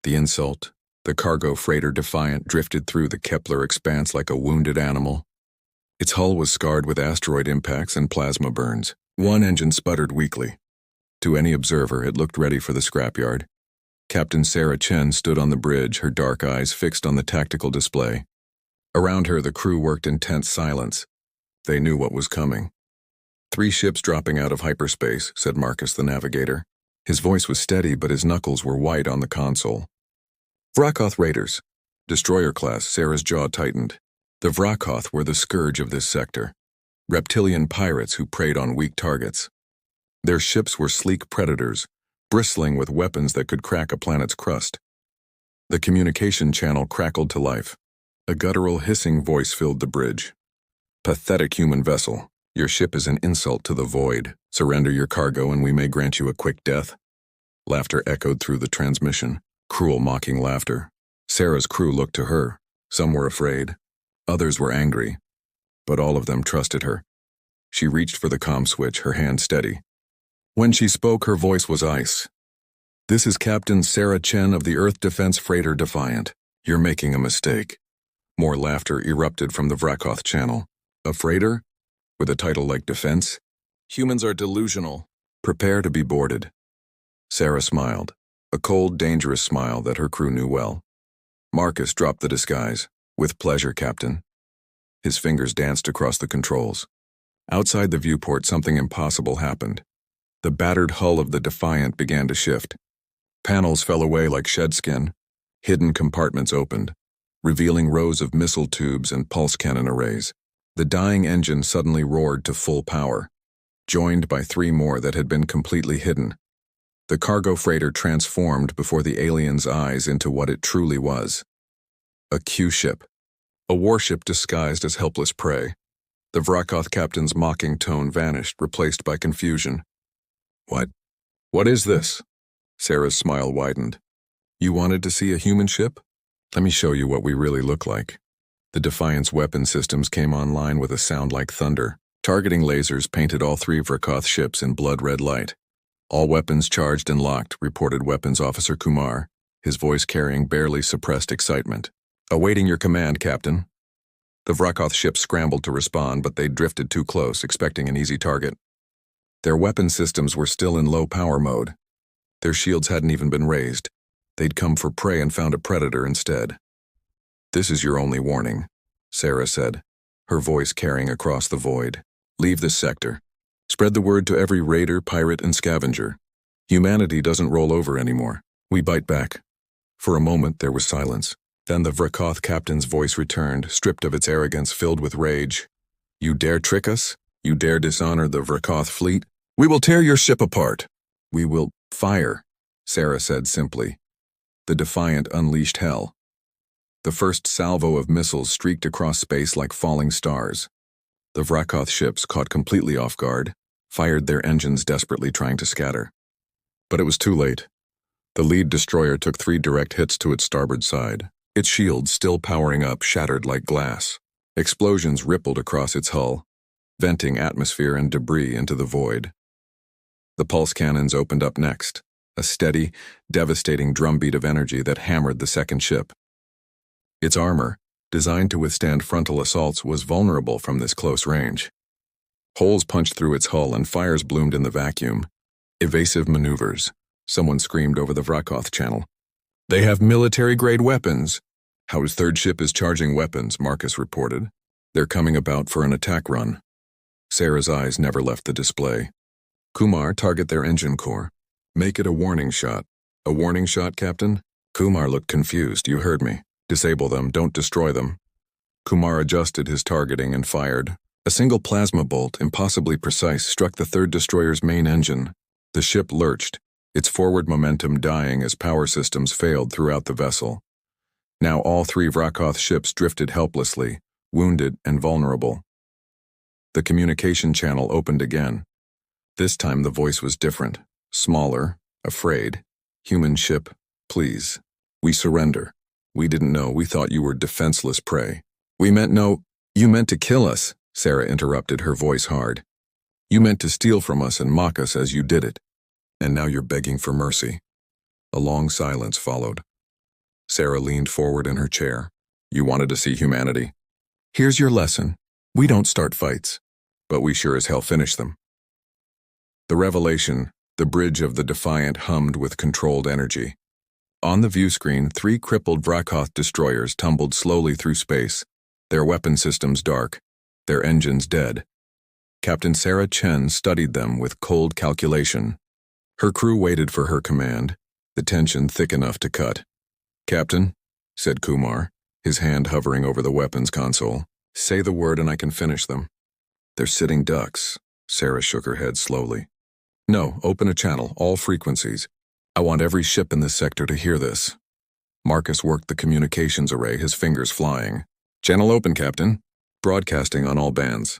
The insult, the cargo freighter Defiant drifted through the Kepler expanse like a wounded animal. Its hull was scarred with asteroid impacts and plasma burns. One engine sputtered weakly. To any observer, it looked ready for the scrapyard. Captain Sarah Chen stood on the bridge, her dark eyes fixed on the tactical display. Around her, the crew worked in tense silence. They knew what was coming. 3 ships dropping out of hyperspace, said Marcus the navigator. His voice was steady, but his knuckles were white on the console. Vrakoth Raiders. Destroyer class, Sarah's jaw tightened. The Vrakoth were the scourge of this sector. Reptilian pirates who preyed on weak targets. Their ships were sleek predators, bristling with weapons that could crack a planet's crust. The communication channel crackled to life. A guttural hissing voice filled the bridge. Pathetic human vessel, your ship is an insult to the void. Surrender your cargo and we may grant you a quick death. Laughter echoed through the transmission, cruel mocking laughter. Sarah's crew looked to her. Some were afraid. Others were angry. But all of them trusted her. She reached for the comm switch, her hand steady. When she spoke, her voice was ice. This is Captain Sarah Chen of the Earth Defense Freighter Defiant. You're making a mistake. More laughter erupted from the Vrakoth channel. A freighter? With a title like Defense? Humans are delusional. Prepare to be boarded. Sarah smiled, a cold, dangerous smile that her crew knew well. Marcus dropped the disguise. With pleasure, Captain. His fingers danced across the controls. Outside the viewport, something impossible happened. The battered hull of the Defiant began to shift. Panels fell away like shed skin. Hidden compartments opened, revealing rows of missile tubes and pulse cannon arrays. The dying engine suddenly roared to full power, joined by 3 more that had been completely hidden. The cargo freighter transformed before the aliens' eyes into what it truly was. A Q-ship. A warship disguised as helpless prey. The Vrakoth captain's mocking tone vanished, replaced by confusion. What is this? Sarah's smile widened. You wanted to see a human ship? Let me show you what we really look like. The Defiant's weapon systems came online with a sound like thunder. Targeting lasers painted all 3 Vrakoth ships in blood-red light. All weapons charged and locked, reported Weapons Officer Kumar, his voice carrying barely suppressed excitement. Awaiting your command, Captain. The Vrakoth ships scrambled to respond, but they drifted too close, expecting an easy target. Their weapon systems were still in low-power mode. Their shields hadn't even been raised. They'd come for prey and found a predator instead. This is your only warning, Sarah said, her voice carrying across the void. Leave this sector. Spread the word to every raider, pirate, and scavenger. Humanity doesn't roll over anymore. We bite back. For a moment, there was silence. Then the Vrakoth captain's voice returned, stripped of its arrogance, filled with rage. You dare trick us? You dare dishonor the Vrakoth fleet? We will tear your ship apart. We will fire, Sarah said simply. The Defiant unleashed hell. The first salvo of missiles streaked across space like falling stars. The Vrakoth ships, caught completely off guard, fired their engines desperately trying to scatter. But it was too late. The lead destroyer took 3 direct hits to its starboard side. Its shields, still powering up, shattered like glass. Explosions rippled across its hull, venting atmosphere and debris into the void. The pulse cannons opened up next, a steady, devastating drumbeat of energy that hammered the second ship. Its armor, designed to withstand frontal assaults, was vulnerable from this close range. Holes punched through its hull and fires bloomed in the vacuum. Evasive maneuvers, someone screamed over the Vrakoth channel. They have military-grade weapons. Howe's 3rd ship is charging weapons, Marcus reported. They're coming about for an attack run. Sarah's eyes never left the display. Kumar, target their engine core. Make it a warning shot. A warning shot, Captain? Kumar looked confused. You heard me. Disable them, don't destroy them. Kumar adjusted his targeting and fired. A single plasma bolt, impossibly precise, struck the 3rd destroyer's main engine. The ship lurched, its forward momentum dying as power systems failed throughout the vessel. Now all 3 Vrakoth ships drifted helplessly, wounded and vulnerable. The communication channel opened again. This time the voice was different, smaller, afraid. Human ship, please. We surrender. We didn't know. We thought you were defenseless prey. We meant no. You meant to kill us, Sarah interrupted, her voice hard. You meant to steal from us and mock us as you did it. And now you're begging for mercy. A long silence followed. Sarah leaned forward in her chair. You wanted to see humanity. Here's your lesson. We don't start fights, but we sure as hell finish them. The revelation, the bridge of the Defiant hummed with controlled energy. On the view screen, 3 crippled Vrakoth destroyers tumbled slowly through space, their weapon systems dark, their engines dead. Captain Sarah Chen studied them with cold calculation. Her crew waited for her command, the tension thick enough to cut. Captain, said Kumar, his hand hovering over the weapons console, say the word and I can finish them. They're sitting ducks. Sarah shook her head slowly. No, open a channel, all frequencies. I want every ship in this sector to hear this. Marcus worked the communications array, his fingers flying. Channel open, Captain. Broadcasting on all bands.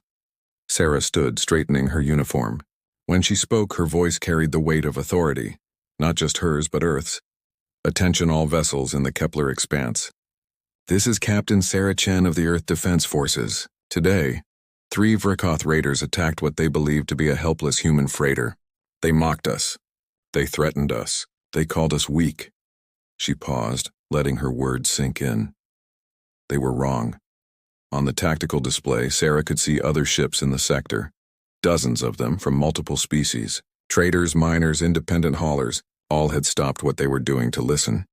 Sarah stood, straightening her uniform. When she spoke, her voice carried the weight of authority, not just hers but Earth's. Attention all vessels in the Kepler expanse. This is Captain Sarah Chen of the Earth Defense Forces. Today, 3 Vrakoth raiders attacked what they believed to be a helpless human freighter. They mocked us. They threatened us. They called us weak. She paused, letting her words sink in. They were wrong. On the tactical display, Sarah could see other ships in the sector. Dozens of them from multiple species. Traders, miners, independent haulers, all had stopped what they were doing to listen.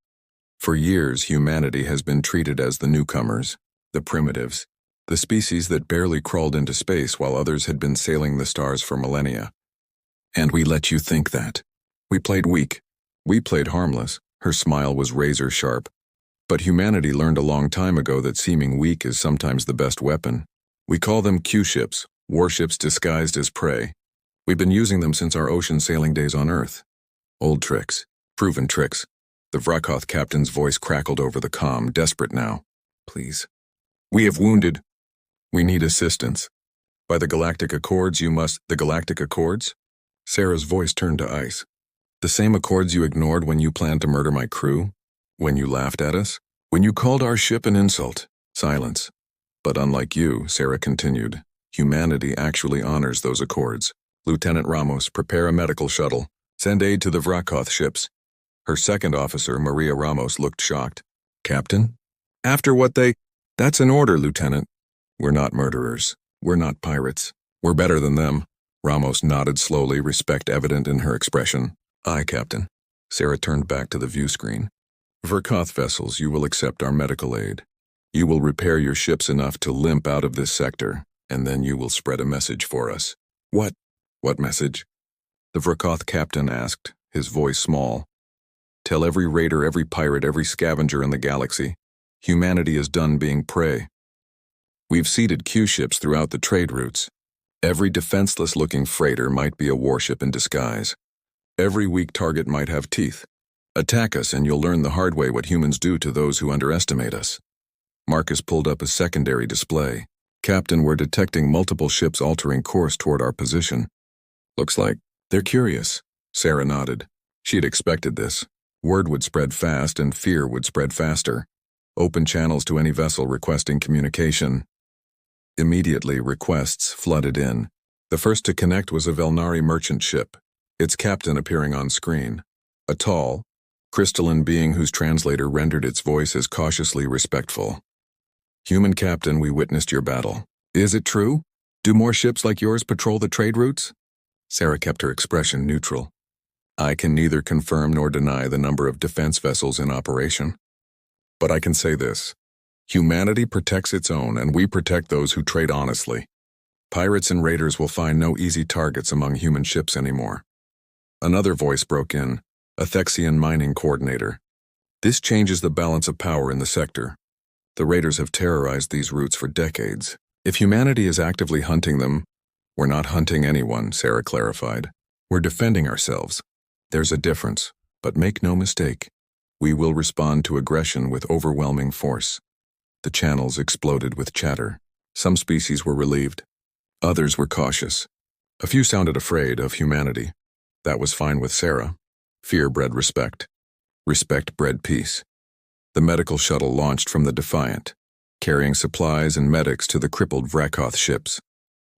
For years, humanity has been treated as the newcomers, the primitives, the species that barely crawled into space while others had been sailing the stars for millennia. And we let you think that. We played weak. We played harmless. Her smile was razor sharp. But humanity learned a long time ago that seeming weak is sometimes the best weapon. We call them Q-ships, warships disguised as prey. We've been using them since our ocean sailing days on Earth. Old tricks, proven tricks. The Vrakoth captain's voice crackled over the comm, desperate now. Please. We have wounded. We need assistance. By the Galactic Accords you must— The Galactic Accords? Sarah's voice turned to ice. The same accords you ignored when you planned to murder my crew? When you laughed at us? When you called our ship an insult? Silence. But unlike you, Sarah continued, humanity actually honors those accords. Lieutenant Ramos, prepare a medical shuttle. Send aid to the Vrakoth ships. Her second officer, Maria Ramos, looked shocked. Captain? After what they— That's an order, Lieutenant. We're not murderers. We're not pirates. We're better than them. Ramos nodded slowly, respect evident in her expression. Aye, Captain. Sarah turned back to the view screen. Vrakoth vessels, you will accept our medical aid. You will repair your ships enough to limp out of this sector, and then you will spread a message for us. What? What message? The Vrakoth captain asked, his voice small. Tell every raider, every pirate, every scavenger in the galaxy, humanity is done being prey. We've seeded Q-ships throughout the trade routes. Every defenseless-looking freighter might be a warship in disguise. Every weak target might have teeth. Attack us and you'll learn the hard way what humans do to those who underestimate us. Marcus pulled up a secondary display. Captain, we're detecting multiple ships altering course toward our position. Looks like they're curious. Sarah nodded. She'd expected this. Word would spread fast and fear would spread faster. Open channels to any vessel requesting communication. Immediately, requests flooded in. The first to connect was a Velnari merchant ship, its captain appearing on screen. A tall, crystalline being whose translator rendered its voice as cautiously respectful. Human captain, we witnessed your battle. Is it true? Do more ships like yours patrol the trade routes? Sarah kept her expression neutral. I can neither confirm nor deny the number of defense vessels in operation. But I can say this. Humanity protects its own, and we protect those who trade honestly. Pirates and raiders will find no easy targets among human ships anymore. Another voice broke in, a Thexian mining coordinator. This changes the balance of power in the sector. The raiders have terrorized these routes for decades. If humanity is actively hunting them, we're not hunting anyone, Sarah clarified. We're defending ourselves. There's a difference, but make no mistake. We will respond to aggression with overwhelming force. The channels exploded with chatter. Some species were relieved. Others were cautious. A few sounded afraid of humanity. That was fine with Sarah. Fear bred respect. Respect bred peace. The medical shuttle launched from the Defiant, carrying supplies and medics to the crippled Vrakoth ships.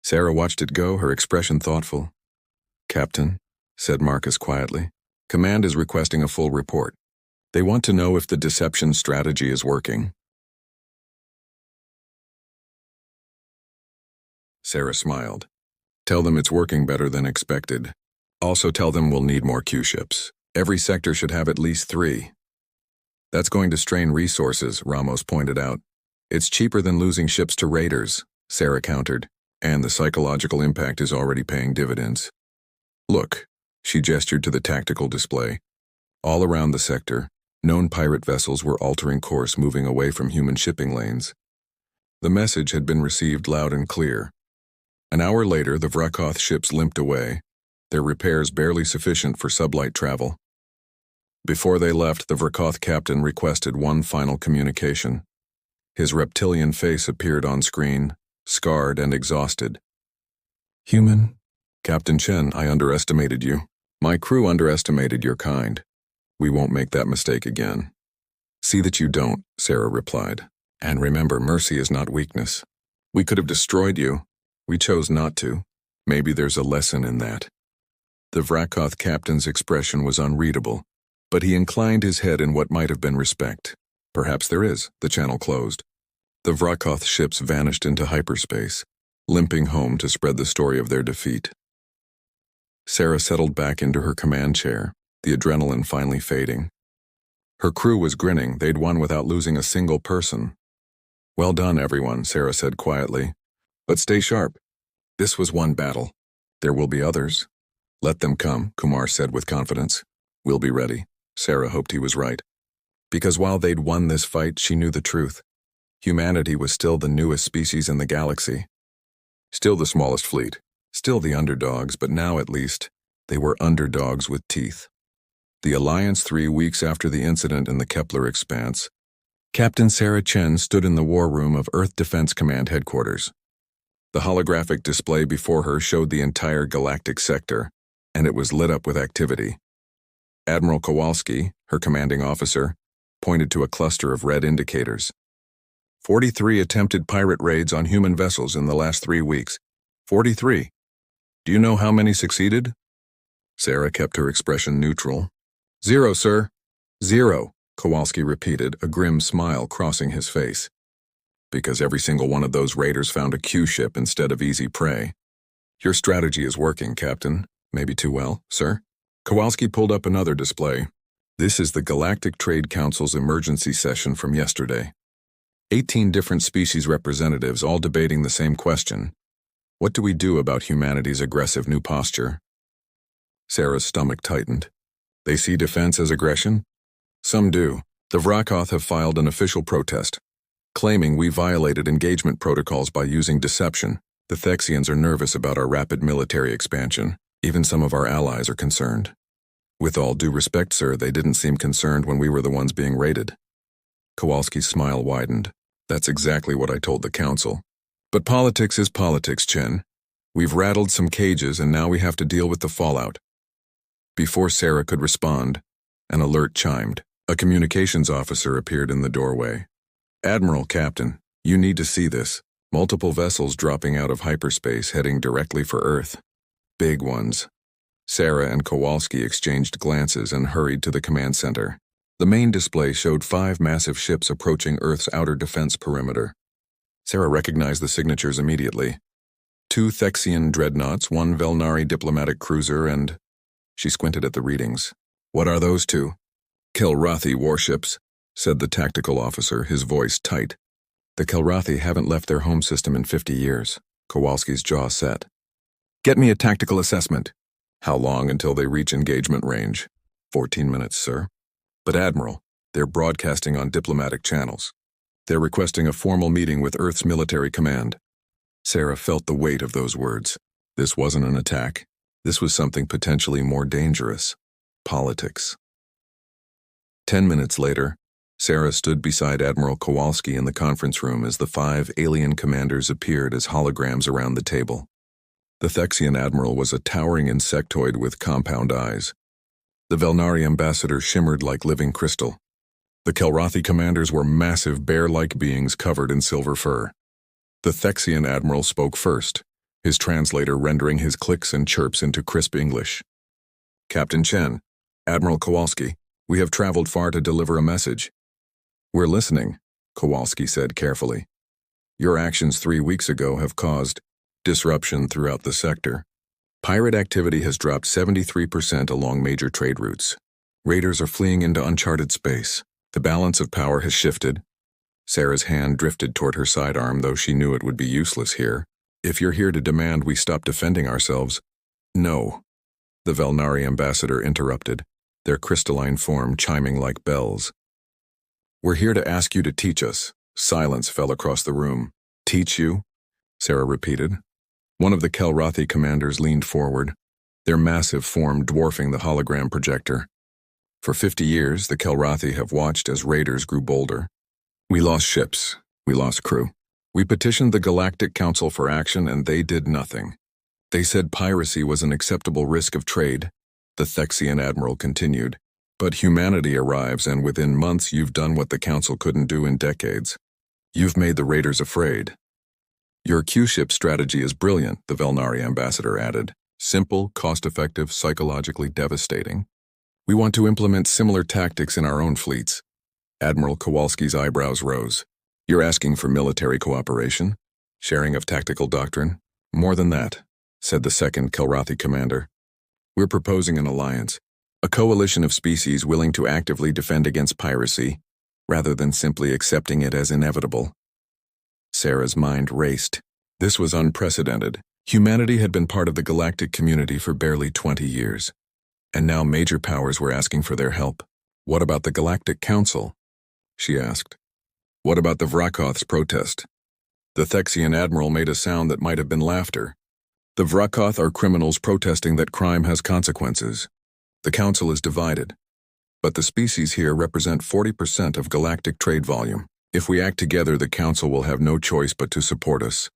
Sarah watched it go, her expression thoughtful. Captain, said Marcus quietly, command is requesting a full report. They want to know if the deception strategy is working. Sarah smiled. Tell them it's working better than expected. Also tell them we'll need more Q ships. Every sector should have at least 3. That's going to strain resources, Ramos pointed out. It's cheaper than losing ships to raiders, Sarah countered, and the psychological impact is already paying dividends. Look, she gestured to the tactical display. All around the sector, known pirate vessels were altering course, moving away from human shipping lanes. The message had been received loud and clear. An hour later, the Vrakoth ships limped away, their repairs barely sufficient for sublight travel. Before they left, the Vrakoth captain requested one final communication. His reptilian face appeared on screen, scarred and exhausted. Human? Captain Chen, I underestimated you. My crew underestimated your kind. We won't make that mistake again. See that you don't, Sarah replied. And remember, mercy is not weakness. We could have destroyed you. We chose not to. Maybe there's a lesson in that. The Vrakoth captain's expression was unreadable, but he inclined his head in what might have been respect. Perhaps there is. The channel closed. The Vrakoth ships vanished into hyperspace, limping home to spread the story of their defeat. Sarah settled back into her command chair, the adrenaline finally fading. Her crew was grinning. They'd won without losing a single person. Well done, everyone, Sarah said quietly. But stay sharp. This was one battle. There will be others. Let them come, Kumar said with confidence. We'll be ready. Sarah hoped he was right. Because while they'd won this fight, she knew the truth. Humanity was still the newest species in the galaxy. Still the smallest fleet. Still the underdogs, but now at least, they were underdogs with teeth. The Alliance 3 weeks after the incident in the Kepler expanse, Captain Sarah Chen stood in the war room of Earth Defense Command headquarters. The holographic display before her showed the entire galactic sector, and it was lit up with activity. Admiral Kowalski, her commanding officer, pointed to a cluster of red indicators. 43 attempted pirate raids on human vessels in the last 3 weeks. 43. Do you know how many succeeded? Sarah kept her expression neutral. 0, sir. 0, Kowalski repeated, a grim smile crossing his face. Because every single one of those raiders found a Q ship instead of easy prey. Your strategy is working, Captain. Maybe too well, sir. Kowalski pulled up another display. This is the Galactic Trade Council's emergency session from yesterday. 18 different species representatives all debating the same question. What do we do about humanity's aggressive new posture? Sarah's stomach tightened. They see defense as aggression? Some do. The Vrakoth have filed an official protest, claiming we violated engagement protocols by using deception. The Thexians are nervous about our rapid military expansion. Even some of our allies are concerned. With all due respect, sir, they didn't seem concerned when we were the ones being raided. Kowalski's smile widened. That's exactly what I told the council. But politics is politics, Chen. We've rattled some cages and now we have to deal with the fallout. Before Sarah could respond, an alert chimed. A communications officer appeared in the doorway. Admiral, Captain, you need to see this. Multiple vessels dropping out of hyperspace heading directly for Earth. Big ones. Sarah and Kowalski exchanged glances and hurried to the command center. The main display showed 5 massive ships approaching Earth's outer defense perimeter. Sarah recognized the signatures immediately. 2 Thexian dreadnoughts, 1 Velnari diplomatic cruiser, and... She squinted at the readings. What are those 2? Kilrathi warships, said the tactical officer, his voice tight. The Kilrathi haven't left their home system in 50 years. Kowalski's jaw set. Get me a tactical assessment. How long until they reach engagement range? 14 minutes, sir. But Admiral, they're broadcasting on diplomatic channels. They're requesting a formal meeting with Earth's military command. Sarah felt the weight of those words. This wasn't an attack. This was something potentially more dangerous. Politics. 10 minutes later, Sarah stood beside Admiral Kowalski in the conference room as the 5 alien commanders appeared as holograms around the table. The Thexian admiral was a towering insectoid with compound eyes. The Velnari ambassador shimmered like living crystal. The Kilrathi commanders were massive bear-like beings covered in silver fur. The Thexian admiral spoke first, his translator rendering his clicks and chirps into crisp English. Captain Chen, Admiral Kowalski, We have traveled far to deliver a message. We're listening, Kowalski said carefully. Your actions 3 weeks ago have caused disruption throughout the sector. Pirate activity has dropped 73% along major trade routes. Raiders are fleeing into uncharted space. The balance of power has shifted. Sarah's hand drifted toward her sidearm, though she knew it would be useless here. If you're here to demand we stop defending ourselves— No, the Velnari ambassador interrupted, their crystalline form chiming like bells. We're here to ask you to teach us. Silence fell across the room. Teach you? Sarah repeated. One of the Kelrathi commanders leaned forward, their massive form dwarfing the hologram projector. For 50 years, the Kelrathi have watched as raiders grew bolder. We lost ships. We lost crew. We petitioned the Galactic Council for action, and they did nothing. They said piracy was an acceptable risk of trade, the Thexian admiral continued. But humanity arrives, and within months you've done what the Council couldn't do in decades. You've made the raiders afraid. Your Q-ship strategy is brilliant, the Velnari ambassador added. Simple, cost-effective, psychologically devastating. We want to implement similar tactics in our own fleets. Admiral Kowalski's eyebrows rose. You're asking for military cooperation? Sharing of tactical doctrine? More than that, said the second Kelrathi commander. We're proposing an alliance, a coalition of species willing to actively defend against piracy, rather than simply accepting it as inevitable. Sarah's mind raced. This was unprecedented. Humanity had been part of the galactic community for barely 20 years. And now major powers were asking for their help. What about the Galactic Council? She asked. What about the Vrakoth's protest? The Thexian admiral made a sound that might have been laughter. The Vrakoth are criminals protesting that crime has consequences. The Council is divided. But the species here represent 40% of galactic trade volume. If we act together, the Council will have no choice but to support us.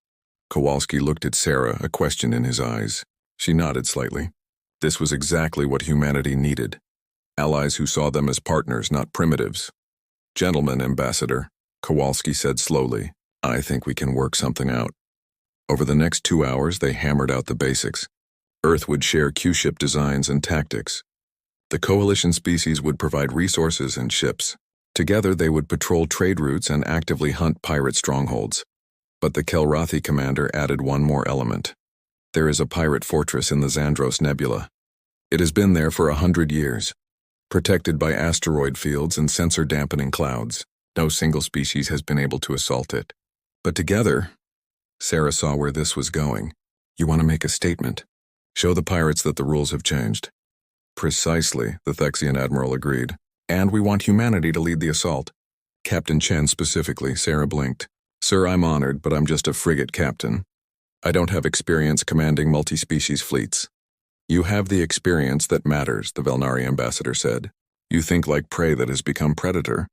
Kowalski looked at Sarah, a question in his eyes. She nodded slightly. This was exactly what humanity needed. Allies who saw them as partners, not primitives. Gentlemen, Ambassador, Kowalski said slowly, I think we can work something out. Over the next 2 hours, they hammered out the basics. Earth would share Q-ship designs and tactics. The coalition species would provide resources and ships. Together, they would patrol trade routes and actively hunt pirate strongholds. But the Kelrathi commander added one more element. There is a pirate fortress in the Xandros Nebula. It has been there for 100 years, protected by asteroid fields and sensor-dampening clouds. No single species has been able to assault it. But together, Sarah saw where this was going. You want to make a statement. Show the pirates that the rules have changed. Precisely, the Thexian admiral agreed. And we want humanity to lead the assault. Captain Chen specifically, Sarah blinked. Sir, I'm honored, but I'm just a frigate captain. I don't have experience commanding multi-species fleets. You have the experience that matters, the Velnari ambassador said. You think like prey that has become predator.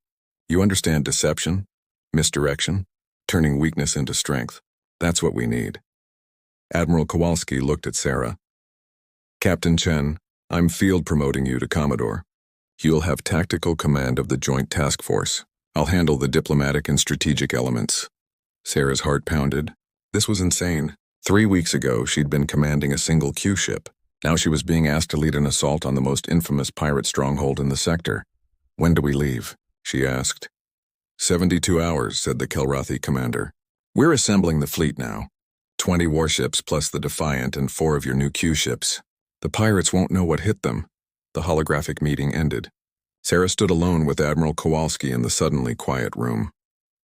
You understand deception, misdirection, turning weakness into strength. That's what we need. Admiral Kowalski looked at Sarah. Captain Chen, I'm field promoting you to Commodore. You'll have tactical command of the Joint Task Force. I'll handle the diplomatic and strategic elements. Sarah's heart pounded. This was insane. 3 weeks ago, she'd been commanding a single Q-ship. Now she was being asked to lead an assault on the most infamous pirate stronghold in the sector. When do we leave? She asked. 72 hours, said the Kelrathi commander. We're assembling the fleet now. 20 warships plus the Defiant and 4 of your new Q-ships. The pirates won't know what hit them. The holographic meeting ended. Sarah stood alone with Admiral Kowalski in the suddenly quiet room.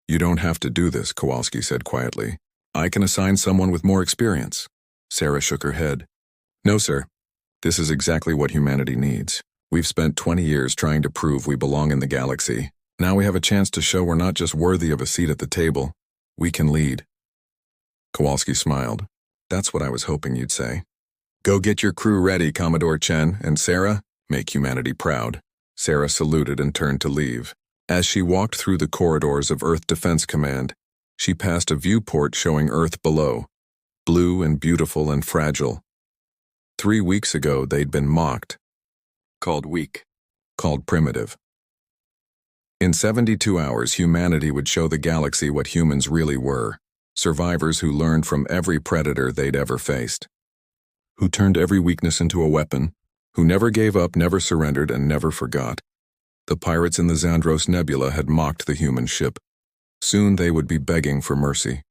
You don't have to do this, Kowalski said quietly. I can assign someone with more experience. Sarah shook her head. No, sir. This is exactly what humanity needs. We've spent 20 years trying to prove we belong in the galaxy. Now we have a chance to show we're not just worthy of a seat at the table. We can lead. Kowalski smiled. That's what I was hoping you'd say. Go get your crew ready, Commodore Chen, and Sarah, make humanity proud. Sarah saluted and turned to leave. As she walked through the corridors of Earth Defense Command, she passed a viewport showing Earth below, blue and beautiful and fragile. 3 weeks ago, they'd been mocked, called weak, called primitive. In 72 hours, humanity would show the galaxy what humans really were, survivors who learned from every predator they'd ever faced, who turned every weakness into a weapon, who never gave up, never surrendered, and never forgot. The pirates in the Xandros Nebula had mocked the human ship. Soon they would be begging for mercy.